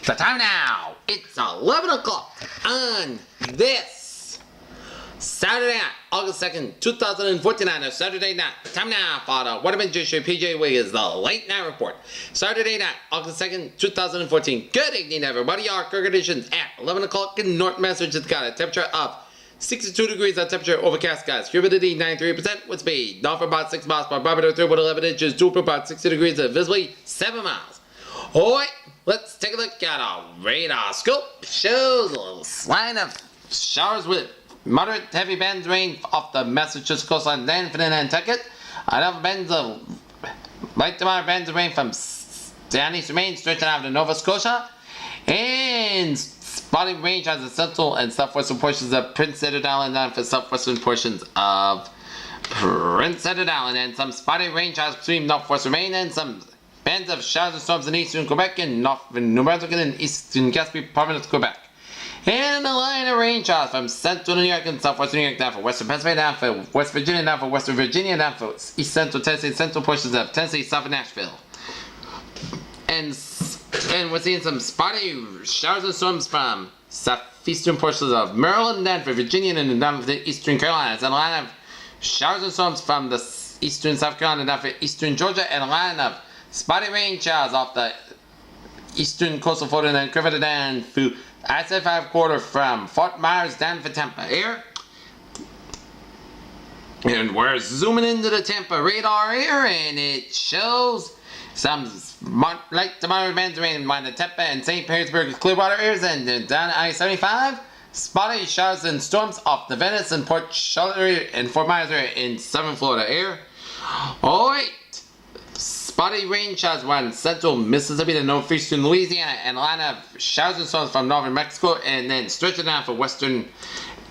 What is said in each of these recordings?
The time now, it's 11 o'clock on this Saturday night, August 2nd, 2014, on a Saturday night. Time now for the Waterman PJ Wiggins, the late night report. Saturday night, August 2nd, 2014. Good evening, everybody. Our current conditions at 11 o'clock in North Massachusetts got a temperature of 62 degrees on temperature, overcast skies, humidity 93%, with speed north for about 6 miles per barometer, 3.11 inches, due for about 60 degrees, and visibly 7 miles. Alright, let's take a look at our radar scope. Shows a little line of showers with moderate to heavy bands of rain off the Massachusetts coastline, then for Nantucket. Enough bands of light to moderate bands of rain from down east Maine, stretching out to Nova Scotia, and spotty rain showers in central and southwestern portions of Prince Edward Island, and for southwestern portions of Prince Edward Island, and some spotty rain showers between northwestern Maine, and some bands of showers and storms in eastern Quebec and northern New Brunswick and eastern Gaspé province, Quebec. And a line of rain showers from central New York and southwestern New York, down for western Pennsylvania, down for West Virginia, down for western Virginia, down for east central Tennessee, central portions of Tennessee, south of Nashville. And we're seeing some spotty showers and storms from southeastern portions of Maryland, down for Virginia, and down for the eastern Carolinas. And a line of showers and storms from the eastern South Carolina, down for eastern Georgia, and a line of spotty rain showers off the eastern coastal Florida and Clifford down through I-75 corridor from Fort Myers down for Tampa here. And we're zooming into the Tampa radar here, and it shows some light to moderate bands of rain in the Tampa and St. Petersburg Clearwater areas, and down I-75. Spotty showers and storms off the Venice and Port Charlotte area and Fort Myers area in southern Florida here. Alright. Spotty rain showers run central Mississippi to northeastern Louisiana, and a line of showers and storms from northern Mexico, and then stretching down for western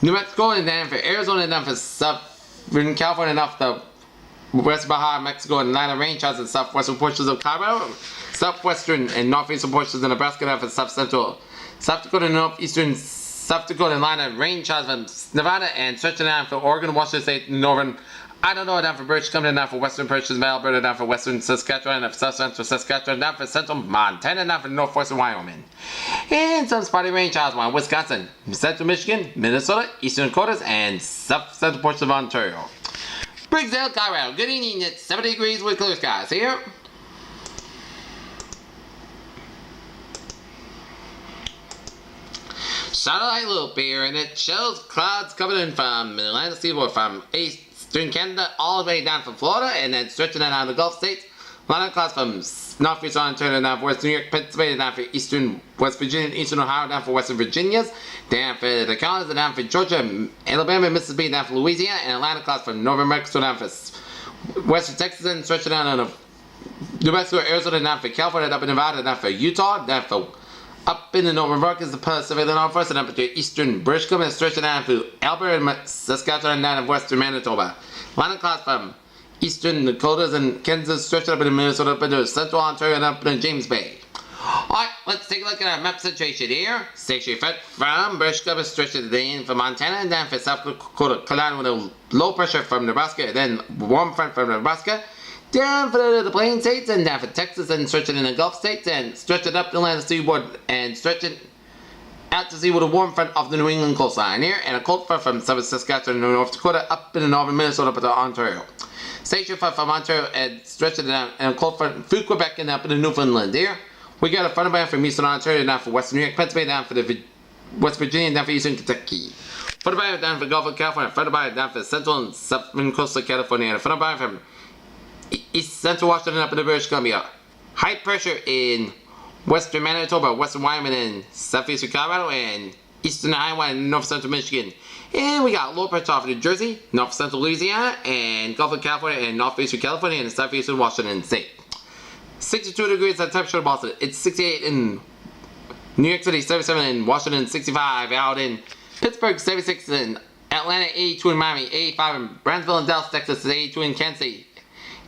New Mexico, and then for Arizona, and down for southern California, and off the West Baja, Mexico, and a line of rain showers in southwestern portions of Colorado, southwestern and northeastern portions of Nebraska, down for south central South Dakota, and northeastern South Dakota, and a line of rain showers from Nevada, and stretching down for Oregon, Washington State, and northern Idaho, down for British Columbia, down for western portions of Alberta, down for western Saskatchewan, down for south central Saskatchewan, down for central Montana, down for northwestern Wyoming. And some spotty rain showers on Wisconsin, central Michigan, Minnesota, eastern Dakotas, and south central portions of Ontario. Briggsdale, Colorado. Good evening. It's 70 degrees with clear skies here. Satellite loop here, and it shows clouds coming in from the Atlantic seaboard from eastern Canada all the way down from Florida, and then stretching down the Gulf states. A lot of clouds from northeastern Ontario, down for western New York, Pennsylvania, down for eastern West Virginia, and eastern Ohio, down for western Virginias, down for the Carolinas, and down for Georgia, Alabama, Mississippi, down for Louisiana, and a line of clouds from northern Mexico, down for western Texas, and stretching down on New Mexico, Arizona, down for California, up in Nevada, down for Utah, down for up in the northern Marcus, the Pacific Northwest, and up into eastern British Columbia, stretching down through Alberta and Saskatchewan, and down in western Manitoba. Line of clouds from eastern Dakotas and Kansas, stretching up into Minnesota, up into central Ontario, and up into James Bay. Alright, let's take a look at our map situation here. Station front from British Columbia, stretching today in from Montana, and down for South Dakota, colliding with a low pressure from Nebraska, then warm front from Nebraska, down for the Plains states, and down for Texas, and stretching in the Gulf states, and stretching up the Atlantic seaboard, and stretching out to sea with a warm front off the New England coastline here, and a cold front from southern Saskatchewan and North Dakota, up in the northern Minnesota, up to Ontario. Station front from Ontario, and stretching down, and a cold front through Quebec, and up in the Newfoundland here. We got a front of from eastern Ontario, down for western New York, Pennsylvania, down for the West Virginia, and down for eastern Kentucky. Front of down for Gulf of California, front of down for central and southern coastal California, and a front of from east central Washington, up in the British Columbia. High pressure in western Manitoba, western Wyoming, and southeastern Colorado, and eastern Iowa, and north central Michigan. And we got low pressure off New Jersey, north central Louisiana, and Gulf of California, and northeastern California, and southeastern Washington State. 62 degrees at temperature in Boston. It's 68 in New York City, 77 in Washington, 65 out in Pittsburgh, 76 in Atlanta, 82 in Miami, 85 in Brownsville and Dallas, Texas, 82 in Kansas City,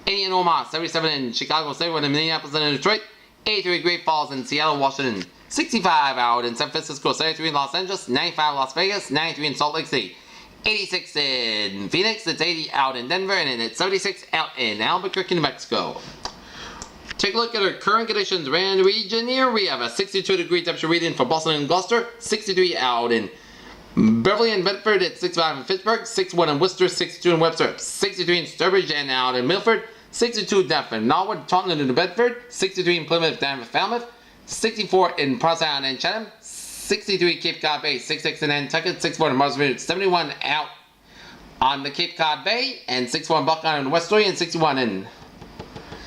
80 in Omaha, 77 in Chicago, 71 in Minneapolis and in Detroit, 83 in Great Falls in Seattle, Washington, 65 out in San Francisco, 73 in Los Angeles, 95 in Las Vegas, 93 in Salt Lake City, 86 in Phoenix, it's 80 out in Denver, and it's 76 out in Albuquerque, New Mexico. take a look at our current conditions around the region here. We have a 62-degree temperature reading for Boston and Gloucester, 63 out in Beverly and Bedford, at 65 in Pittsburgh, 61 in Worcester, 62 in Webster, 63 in Sturbridge and out in Milford, 62 down in Norwood, Taunton and New Bedford, 63 in Plymouth, down in Falmouth, 64 in Provincetown and Chatham, 63 Cape Cod Bay, 66 in Nantucket, 64 in Marsfield, 71 out on the Cape Cod Bay, and 61 in Buckeye and Westerly, and 61 in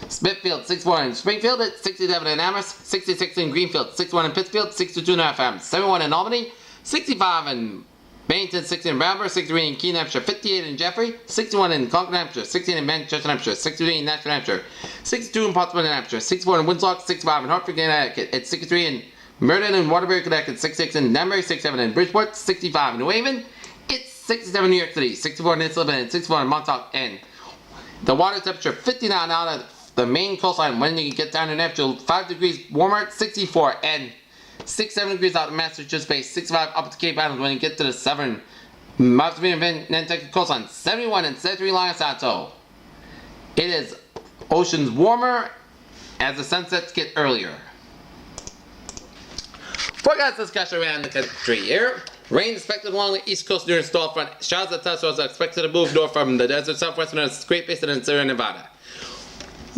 Smithfield, 61 in Springfield, 67 in Amherst, 66 in Greenfield, 61 in Pittsfield, 62 in FM, 71 in Albany, 65 in Bennington, 60 in Bramber, 63 in Keene, Hampshire, 58 in Jeffrey, 61 in Concord, Hampshire, 16 in Manchester, Hampshire, 63 in Nashville, Hampshire, 62 in Portsmouth, Hampshire, 64 in Woodstock, 65 in Hartford, Connecticut, it's 63 in Meriden and Waterbury, Connecticut, 66 in Danbury, 67 in Bridgeport, 65 in New Haven, it's 67 in New York City, 64 in Islip, and 64 in Montauk, and the water temperature 59 out of the main coastline. When you get down to Neptune, 5 degrees warmer at 64, and 67 degrees out of Massachusetts Bay, 65 up to Cape Island when you get to the southern Nantucket coastline, 71 and 73 Long Santo. It is oceans warmer as the sunsets get earlier. Forecast discussion around the country here. Rain expected along the east coast near the storm front. Showers of thunderstorms are expected to move north from the desert southwestern of the Great Basin and Sierra Nevada.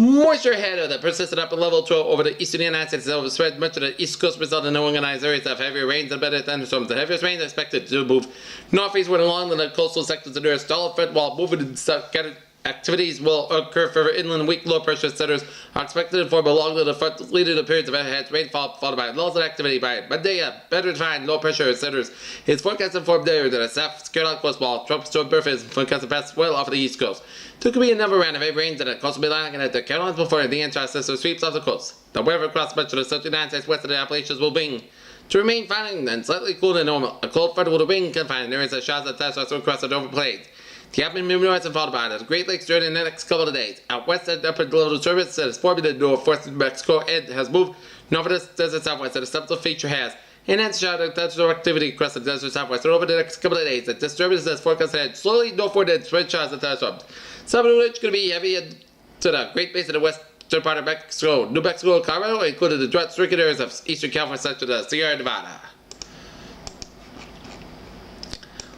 Moisture ahead of the persistent upper level trough over the eastern United States will spread much of the east coast, resulting in organized areas of heavier rains and better thunderstorms. The heaviest rains are expected to move northeastward along the coastal sectors of the earth. Solid front, while moving scattered activities will occur further inland. Weak low pressure centers are expected to form along the front, leading to periods of heavy rainfall followed by lows in activity by Monday. A better defined low pressure centers is forecasted to form there to the South Carolina coast, while tropical storm Bertha is forecasted to pass well off of the east coast. There could be a number round of heavy rains in the coastal Atlantic and at the Carolinas before the anti-system sweeps off the coast. The weather across much of the southern United States west of the Appalachians will bring to remain fine and slightly cooler than normal. A cold front will bring confined areas of showers of thunderstorms across the Dover Plains. The happening midwest and followed by the Great Lakes during the next couple of days. Out west at the upper level disturbance that is forming the northwest of Mexico and has moved north of the desert southwest that the subtle feature has enhanced shower activity across the desert southwest. And over the next couple of days, the disturbance is forecast to head slowly northward and spread showers of thunderstorms. Some of which could be heavy to the Great Basin of the western part of Mexico, New Mexico, Colorado, including the drought-stricken areas of eastern California, such as the Sierra Nevada.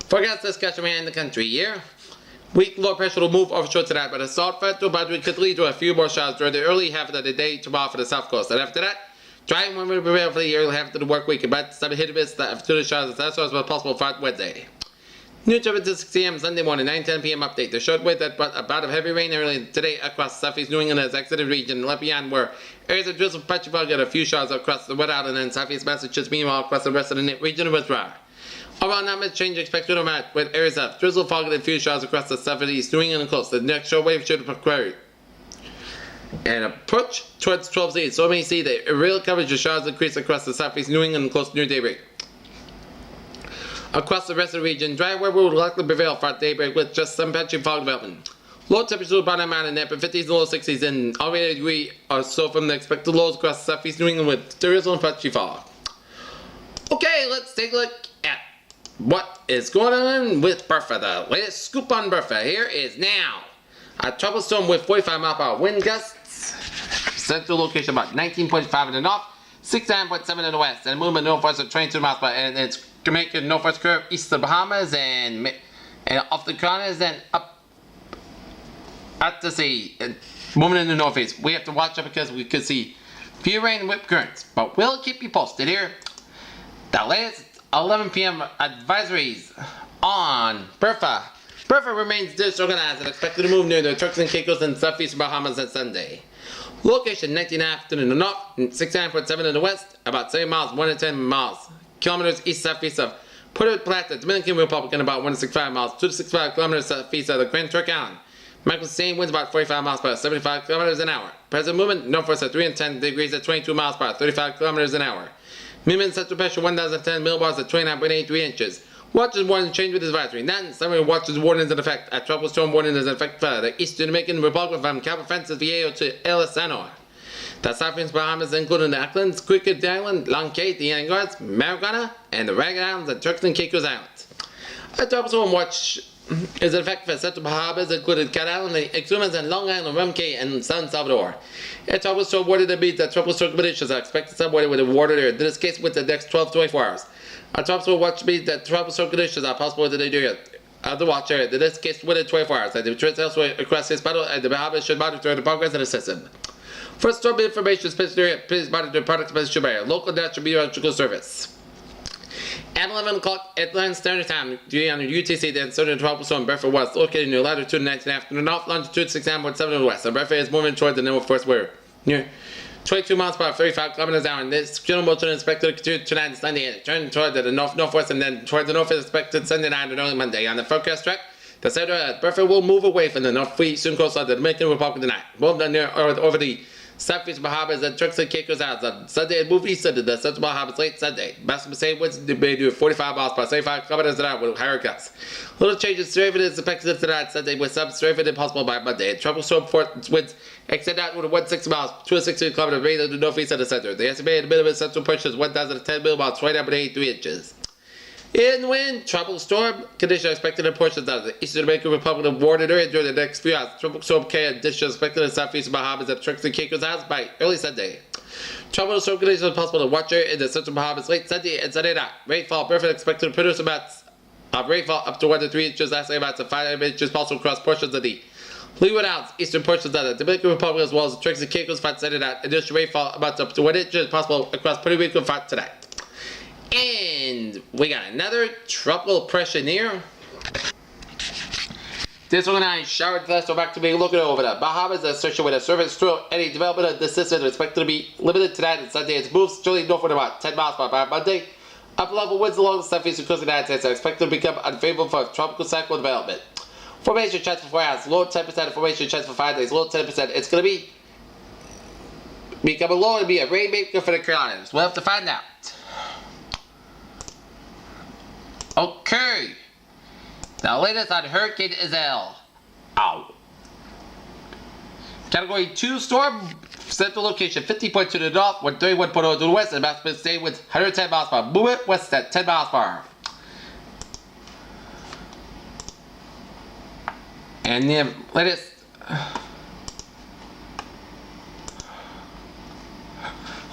Forecast discussion around the country here. Weak low pressure will move offshore tonight, but a soft front could lead to a few more showers during the early half of the day tomorrow for the south coast. And after that, dry and warm will prevail for the early half of the work week, but some hit and miss afternoon showers and thunderstorms will possible for Wednesday. New traffic to 6 a.m. Sunday morning, 9:10 p.m. update. The short wave that brought a bout of heavy rain early today across southeast New England has exited the region and left behind where areas of drizzle, patchy fog, and a few showers across the Wet Island and southeast Massachusetts. Meanwhile, across the rest of the region was dry. Around that much change expected to match with areas of drizzle, fog, and a few showers across the southeast New England coast. The next short wave should occur and approach towards 12 days. So may see the real coverage of showers increase across the southeast New England coast near daybreak. Across the rest of the region, dry weather will likely prevail for daybreak with just some patchy fog development. Low temperatures will bottom out in the upper 50s and low 60s and already a degree or so from the expected lows across southeast New England with drizzle and patchy fog. Okay, let's take a look at what is going on with Bertha. The latest scoop on Bertha here is now a tropical storm with 45 mile/hour wind gusts. Central location about 19.5 in the north, 69.7 in the west, and movement northwest of 22 miles per hour. And it's making northwest curve east of the Bahamas and off the Carolinas and up at the sea, moving in the northeast. We have to watch it because we could see few rain and whip currents, but we'll keep you posted here. The latest 11 p.m. advisories on Bertha. Bertha remains disorganized and expected to move near the Turks and Caicos and southeast Bahamas on Sunday. Location 19.5 in the north, 69.7 in the west, about 7 miles, 1 to 10 miles. Kilometers east-southeast of Puerto Plata, Dominican Republic, and about 1 to 65 miles, 2 to 65 kilometers southeast of the Grand Turk Island. Michael Sane winds about 45 miles per hour, 75 kilometers an hour. Present movement northwest at 3 and 10 degrees at 22 miles per hour, 35 kilometers an hour. Minimum central pressure 1010 millibars at 29.83 inches. Watches warning change with advisory. Then, summary watches warnings in effect. A tropical storm warning is in effect for the eastern Dominican Republic from Cabo Francisco to El Sano. The southeast Bahamas, including the Aucklands, Cricket Island, Long Cape, the Anguillas, Maragana, and the Ragged Islands and Turks and Caicos Islands. A tropical storm watch is in effect for Central Bahamas, including Cat Island, Exumas, and Long Island, Rumkey, and San Salvador. And tropical storm water that means that tropical storm conditions are expected somewhere with the water there. In this case, with the next 12 to 24 hours. A tropical watch means that tropical storm conditions are possible in the area of the watch area. In this case, within 24 hours. And the trends elsewhere across this battle, and the Bahamas should monitor the progress of the system. For storm information, please monitor product special area, local natural meteorological service. At 11 o'clock Atlantic Standard Time, on UTC, the southern tropical storm Bertha was located near latitude 19 afternoon, north longitude 69.7 west. And Bertha is moving toward the northwest weather near 22 miles per hour, 35 kilometers an hour. And this general motion is expected to continue tonight and Sunday, turn toward the northwest, and then toward the north is expected Sunday night and early Monday. On the forecast track, the center Bertha will move away from the northeastern coast of the Dominican Republic tonight, move near over the southeast Bahamas and Turks and Caicos Islands on Sunday, and move east into the central Bahamas late Sunday. Maximum say winds may do 45 miles per hour, 75 kilometers an hour with higher gusts. Little changes strafing is expected tonight Sunday, with some strafing impossible by Monday. Tropical storm force winds extend out with 160 miles, 260 kilometers range in the northeast of the center. The estimated minimum central pressure is 1,010 millibar, 29.83 inches. In wind, tropical storm conditions are expected in portions of the eastern Dominican Republic of Warden area during the next few hours. Tropical storm conditions are expected in southeast Bahamas and Turks and Caicos Islands by early Sunday. Tropical storm conditions are possible to watch in the central Bahamas late Sunday and Sunday night. Rainfall, perfect expected to produce amounts of rainfall up to 1 to 3 inches, lastly amounts of 5 inches also across portions of the Leeward Islands, eastern portions of the Dominican Republic, as well as the Turks and Caicos Islands Sunday night. Additional rainfall amounts up to 1 inch is possible across Puerto Rico tonight. And we got another tropical pressure near. This organized shower test will back to be looking over the Bahamas associated with a surface through any development of this system is expected to be limited tonight and Sunday. It moves strongly northward about 10 miles per hour by Monday. Upper level winds along the southeastern coast of the United States are expected to become unfavorable for tropical cyclone development. Formation chance for 4 hours, low 10%. Formation chance for 5 days, low 10%. It's going to become a low and be a rainmaker for the Carolinas. We'll have to find out. Okay, now latest on Hurricane Isabel. Category 2 storm, central location 50.2 to the north, 131.0 to the west, and maximum stay with 110 miles per hour. Movement west at 10 miles per hour. And the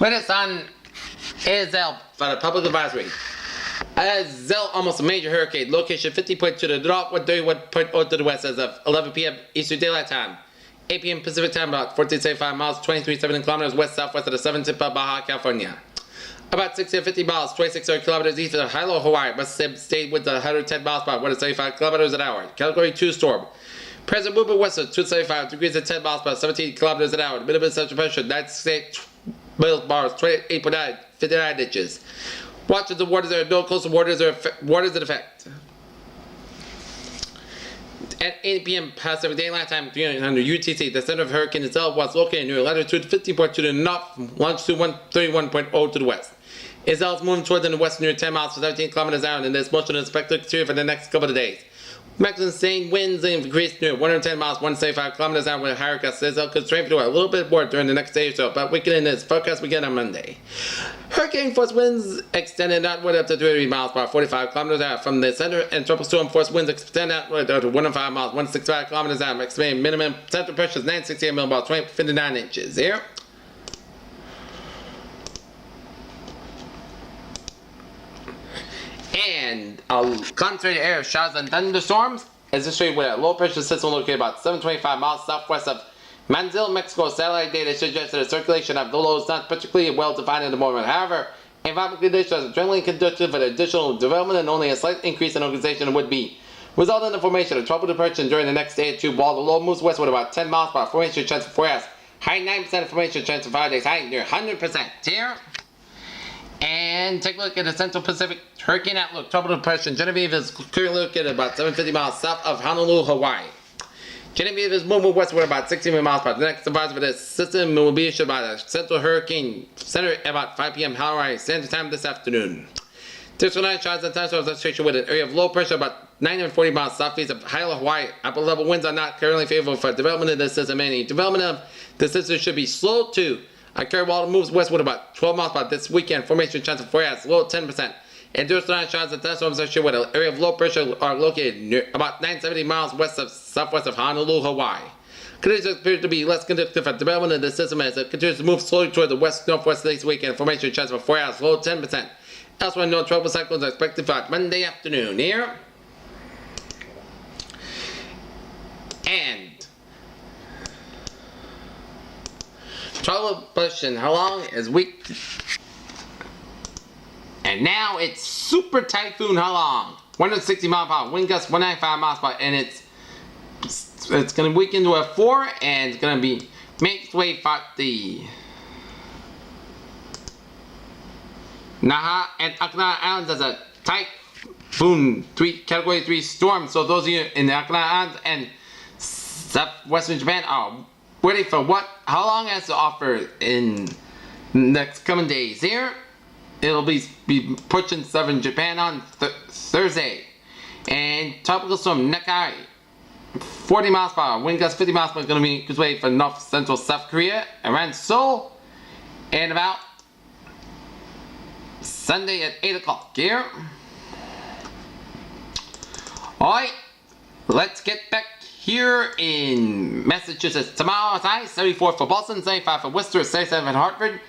latest on Isabel for the public advisory. Isabel, almost a major hurricane, location 50.2 to the north, 131.0 to the west as of 11 p.m. Eastern Daylight Time. 8 p.m. Pacific Time, about 1475 miles, 23.7 kilometers west-southwest of the southern tip of Baja California. About 60 miles, 26 kilometers east of Hilo, Hawaii. Must have stayed with the 110 miles per hour, 175 kilometers an hour. Category 2 storm. Present movement west of 275 degrees at 10 miles per hour, 17 kilometers an hour. Minimum central pressure, 98 millibars, 28.9, 59 inches. Watch the waters there, no coastal waters in effect. At 8 p.m. Pacific Daylight Time, under UTC, the center of Hurricane Isabel was located near latitude 50.2 to the north, longitude 131.0 to the west. Isabel is moving toward the west near 10 miles for 17 kilometers an hour, and this motion is expected to continue for the next couple of days. Maximum sustained winds increased near 110 miles, 175 kilometers an hour with higher gusts. Isabel could strengthen to a little bit more during the next day or so, but weakening this forecast begin on Monday. Hurricane force winds extended outward up to 30 miles per hour, 45 kilometers an hour from the center, and tropical storm force winds extend outward to 105 miles, 165 kilometers an hour. Estimated minimum central pressure is 968 millibars, 59 inches. Here. And a concentrated area of showers and thunderstorms is situated with a low pressure system located about 725 miles southwest of Manzil, Mexico. Satellite data suggests that the circulation of the low is not particularly well defined at the moment. However, environmental conditions are generally conducive for additional development, and only a slight increase in organization would be result in the formation of tropical depression during the next day or two, while the low moves westward about 10 miles per hour. Formation chance for 4 hours. High 90% of formation chance for 5 days. High near 100%. Here. And take a look at the Central Pacific Hurricane Outlook. Tropical depression. Genevieve is currently located about 750 miles south of Honolulu, Hawaii. Genevieve is moving westward about 16 miles per hour. The next advisory for this system will be issued by the Central Hurricane Center at about 5 p.m. Hawaii Standard Time this afternoon. Additional night showers and thunderstorms are situated with an area of low pressure about 940 miles southeast of Hilo, Hawaii. Upper level winds are not currently favorable for development of this system. Any development of the system should be slow to occur while it moves westward about 12 miles per hour this weekend. Formation chance of 4 hours, low 10%. and thunderstorm showers and thunderstorms associated with an area of low pressure are located near about 970 miles southwest of Honolulu, Hawaii. Conditions appear to be less conducive for development of the system as it continues to move slowly toward the west-northwest this weekend. Formation chance for 4 hours, low 10%. Elsewhere, no tropical cyclones are expected for Monday afternoon. Here. And tropical position, how long is week? And now it's super typhoon, how long? 160 mile per hour, wind gusts 195 miles per hour, and it's going to weaken to a 4, and it's going to be make its way for the Naha and Akana Islands as a typhoon category 3 storm. So those of you in the Akana Islands and southwestern Japan are waiting for what? How long has to offer in next coming days? Here, it'll be pushing southern Japan on Thursday, and tropical storm Nekai, 40 miles per hour, wind gusts 50 miles per hour, is going to be its way for north central South Korea, around Seoul, and about Sunday at 8 o'clock here. Alright, let's get back here in Massachusetts. Tomorrow's high, 74 for Boston, 75 for Worcester, 77 in Hartford,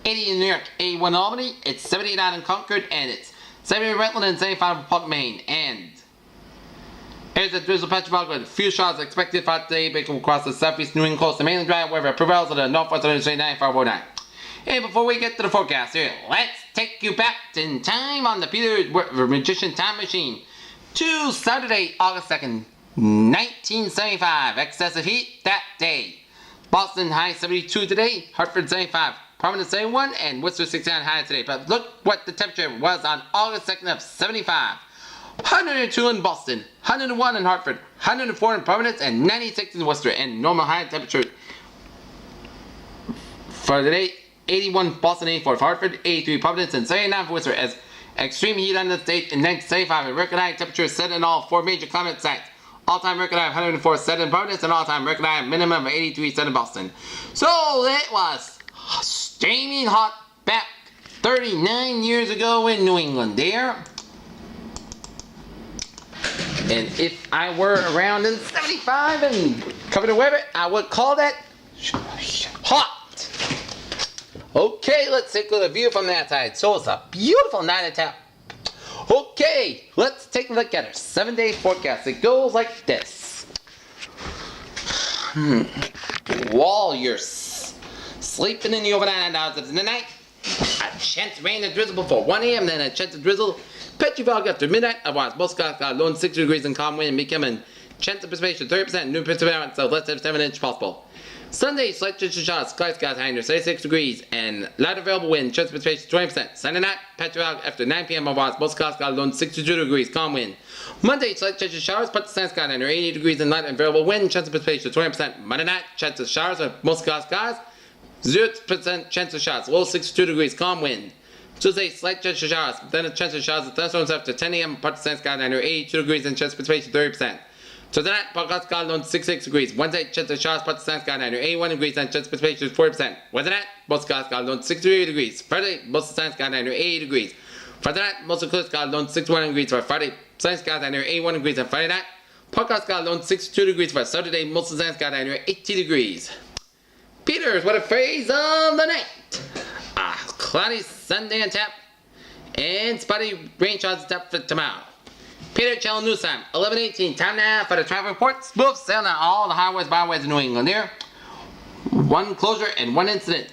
80 in New York, 81 in Albany, it's 79 in Concord, and it's 70 in Rutland, and 75 in Portland, Maine. And there's a drizzle patch of with a few showers expected for today, breaking across the southeast New England coast, the mainland dry, wherever it prevails at the northwest 95.9. And before we get to the forecast here, let's take you back in time on the Peter Magician Time Machine to Saturday, August 2nd, 1975. Excessive heat that day. Boston high 72 today, Hartford 75, Providence 71, and Worcester 69 high today. But look what the temperature was on August 2nd of 75. 102 in Boston, 101 in Hartford, 104 in Providence, and 96 in Worcester. And normal high temperature for the day, 81 Boston, 84 for Hartford, 83 Providence, and 79 for Worcester. As extreme heat on the state in 75, and record high temperature set in all 4 major climate sites. All-time record high of 104 set in Providence, and all-time record high minimum of 83 set in Boston. So it was steaming hot back 39 years ago in New England there. And if I were around in 75 and covered the weather, I would call that hot. Okay, let's take a look at the view from that side. So it's a beautiful night at town. Okay, let's take a look at our 7-day forecast. It goes like this. While you're sleeping in the overnight hours of the night, a chance of rain and drizzle before 1 a.m., then a chance of drizzle. Petri fog after midnight. Otherwise, most skies got low 60 degrees and calm wind becoming chance of precipitation 30%, new precipitation, so less than 7 inches possible. Sunday, slight chance of showers, skies high under 66 degrees, and light available wind, chance of precipitation 20%. Sunday night, Petri fog after 9 p.m. Otherwise, most skies got low 62 degrees, calm wind. Monday, slight chance of showers, but the sun sky under 80 degrees and light available wind, chance of precipitation 20%. Monday night, chance of showers with most skies 0% chance of showers, low 62 degrees, calm wind. Tuesday, slight chance of showers, then a chance of showers and thunderstorms after 10 a.m. Part of the sun sky under 82 degrees and chance of precipitation 30%. So tonight, podcast sky on 66 degrees. Wednesday, chance of showers, part of the sun sky under 81 degrees and chance of precipitation 40%. Wednesday night, most skies sky on 63 degrees. Friday, most of the sun sky under 80 degrees. Friday night, most of the clear sky on 61 degrees for Friday. Sun sky under 81 degrees on Friday night. Podcast sky on 62 degrees for Saturday. Most of the sun sky under 80 degrees. Peters, what a phrase of the night. Cloudy Sunday on tap, and spotty rain showers on tap for tomorrow. Peter Channel News Time, 11:18. Time now for the traffic report. Smooth sailing on all the highways, byways in New England there. One closure and one incident.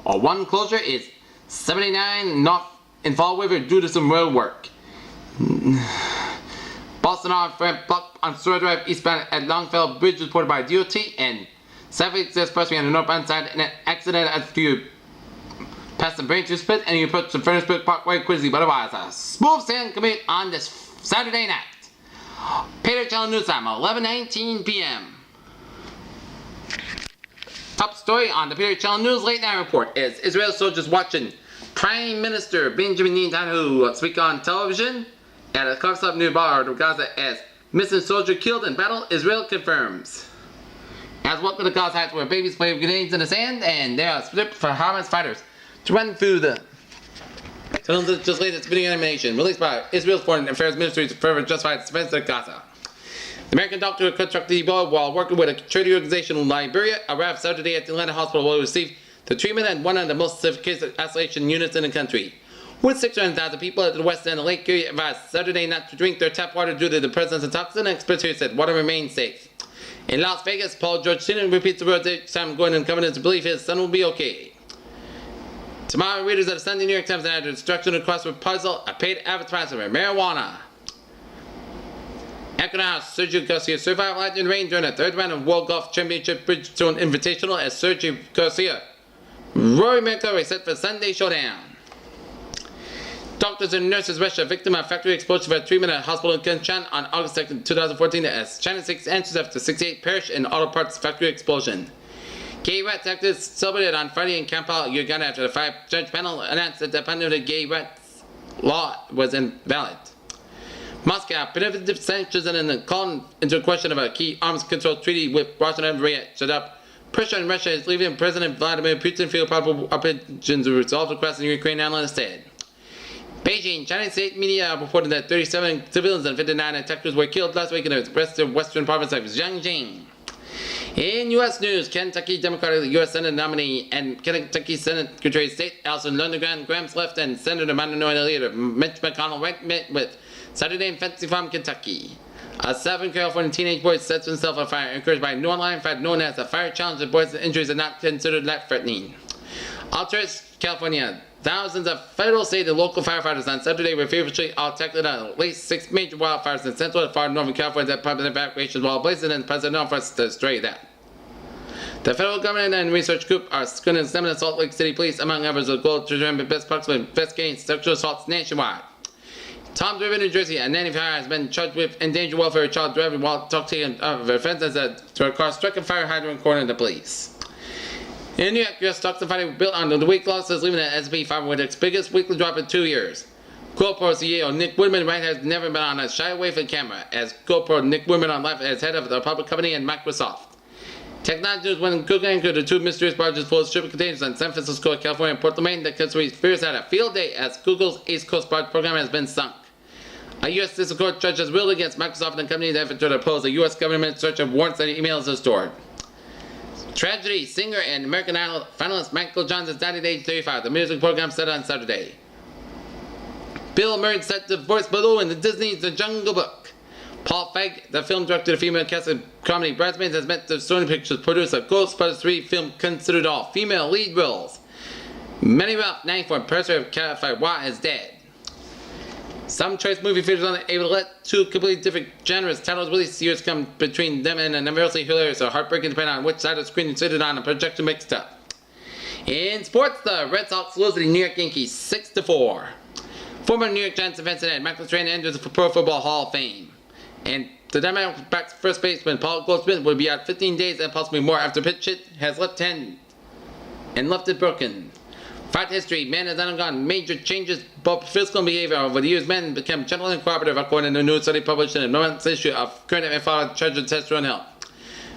One closure is 79 not in Fall River due to some road work. Boston block on Seward Drive eastbound at Longfellow Bridge reported by DOT, and Southeast Expressway on the northbound side, and an accident after you pass the Braintree Spit and you approach the Furnace Spit Parkway quickly, but otherwise a smooth sailing commute on this Saturday night. Peter Channel News Time, 11:19 p.m. Top story on the Peter Channel News Late Night Report is Israel soldiers watching Prime Minister Benjamin Netanyahu speak on television at a car stop near Gaza as missing soldier killed in battle, Israel confirms. As welcome to Gaza Heights where babies play with grenades in the sand, and they are stripped for Hamas fighters to run through the Telling the just latest video animation released by Israel's Foreign Affairs Ministry to further justify its defense of Gaza. The American doctor who constructed the Ebola while working with a charity organization in Liberia arrived Saturday at the Atlanta hospital where he received the treatment at one of the most sophisticated isolation units in the country. With 600,000 people at the west end of Lake Erie advised Saturday not to drink their tap water due to the presence of toxin, experts here said water remains safe. In Las Vegas, Paul George Sr. repeats the words each time going in confidence to believe his son will be okay. Tomorrow, readers of the Sunday New York Times added destruction of crossword puzzle, a paid advertisement for marijuana. Economics, Sergio Garcia survived light and rain during the third round of World Golf Championship Bridgestone Invitational as Sergio Garcia. Rory McIlroy set for Sunday showdown. Doctors and nurses rescue a victim of factory explosion for treatment at a hospital in Kunshan on August 2, 2014 as China seeks answers after 68 perished in auto parts factory explosion. Gay rights activists celebrated on Friday in Kampala, Uganda after the 5-judge panel announced that the penalty of the gay rights law was invalid. Moscow, preventive sanctions and calling into question of a key arms control treaty with Washington and shut up. Pressure on Russia is leaving President Vladimir Putin feel probable operations resolved across the Ukraine analyst said. Beijing, Chinese state media reported that 37 civilians and 59 attackers were killed last week in the western province of Jiangxing. In U.S. news, Kentucky Democratic U.S. Senate nominee and Kentucky Senate Secretary of State Alison Lundergan, Graham's left, and Senator Minority Leader Mitch McConnell met with Saturday in Fancy Farm, Kentucky. A Southern California teenage boy sets himself on fire, encouraged by a new online fight known as the Fire Challenge. The boy's injuries are not considered life-threatening. Alturas, California. Thousands of federal, state, and local firefighters on Saturday were feverishly attacked on at least 6 major wildfires in central and far northern California that prompted evacuations while blazing and President offers to destroy that. The federal government and research group are going to examine the Salt Lake City Police, among others, with goal to determine best practices for investigating sexual assaults nationwide. Toms River, New Jersey, a 95 has been charged with endangered welfare child driving while taking offense as a car struck a fire hydrant, according to the police. In New York, U.S. stocks and fighting built on the week losses, leaving the S&P 500 with its biggest weekly drop in 2 years. GoPro CEO Nick Woodman right has never been on a shy away from the camera, as GoPro Nick Woodman on life as head of the public company and Microsoft. Technology news when Google anchored the 2 mysterious barges full of shipping containers on San Francisco, California, and Portland, Maine, that country's fears had a field day as Google's East Coast barge program has been sunk. A U.S. District Court judge has ruled against Microsoft and the company's effort to oppose a U.S. government search of warrants and emails are stored. Tragedy, singer and American Idol finalist Michael Johnson died at age 35. The music program said on Saturday. Bill Murray set to voice Baloo in the Disney's The Jungle Book. Paul Feig, the film director of female cast of comedy Bridesmaids, has met the Sony Pictures producer Ghostbusters 3 film considered all female lead roles. Manny Ralph, 94, pursuer of California Watt, is dead. Some choice movie theaters are able to let 2 completely different genres titles release years come between them and an immensely hilarious or heartbreaking depending on which side of the screen you sit on a projection mixed up. In sports, the Red Sox lose to the New York Yankees 6-4. Former New York Giants defensive end Michael Strahan enters the Pro Football Hall of Fame. And the Diamondbacks first baseman Paul Goldschmidt will be out 15 days and possibly more after pitch hit has left hand and left it broken. Fight history, man has undergone major changes, both physical and behavior. Over the years, men become gentle and cooperative, according to a new study published in the month's issue of Current Event Follow Treasure Test Run Health.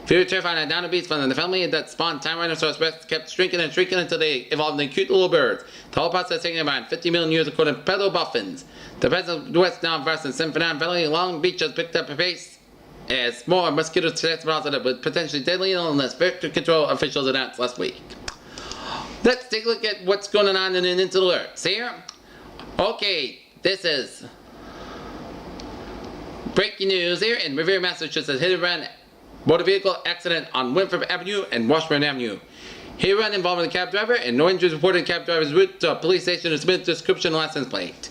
Fear terrified and down the beats from the family that spawned Tyrannosaurus Rex kept shrinking and shrinking until they evolved into cute little birds. The whole process taking about 50 million years, according to paleobuffins. The president of the West now versus in San Fernando Valley, Long Beach has picked up a pace as more mosquitoes test positive with potentially deadly illness. Vector control officials announced last week. Let's take a look at what's going on in an instant alert. See here? Okay, this is breaking news here in Revere, Massachusetts. Hit and run motor vehicle accident on Winthrop Avenue and Washburn Avenue. Hit and run involving the cab driver and no injuries reported in cab driver's route to a police station to submit description and license plate.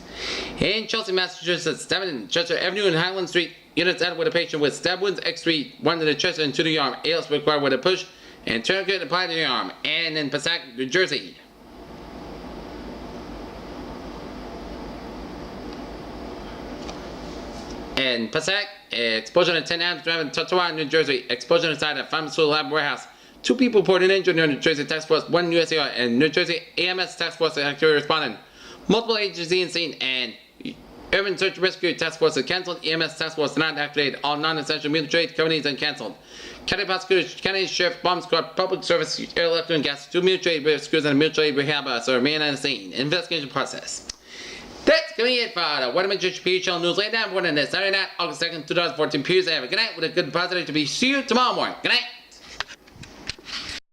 In Chelsea, Massachusetts, 7 Chester Avenue and Highland Street, units added with a patient with stab wounds, X3, 1 to the chest and 2 to the arm. ALS required with a push and tourniquet applied to the arm. And in Passaic, New Jersey. In Passaic, explosion at 10 amps driving to Tattawai, New Jersey. Explosion inside a pharmaceutical lab warehouse. 2 people reported injured in New Jersey Task Force, 1 USAR, and New Jersey AMS Task Force activity responded. Multiple agencies in scene and Urban Search and Rescue Task Force is cancelled. EMS Task Force not activated. All non-essential mutual aid companies are cancelled. County prosecutors, county sheriff, bomb squad, public service, air electric and gas, 2 mutual aid rescues and mutual aid rehab remain on the scene. Investigation process. That's gonna be it for the Weather Magician Pew Channel News later. Born on Saturday night, August 2nd, 2014. Pews. Have a good night with a good positive to be. See you tomorrow morning. Good night.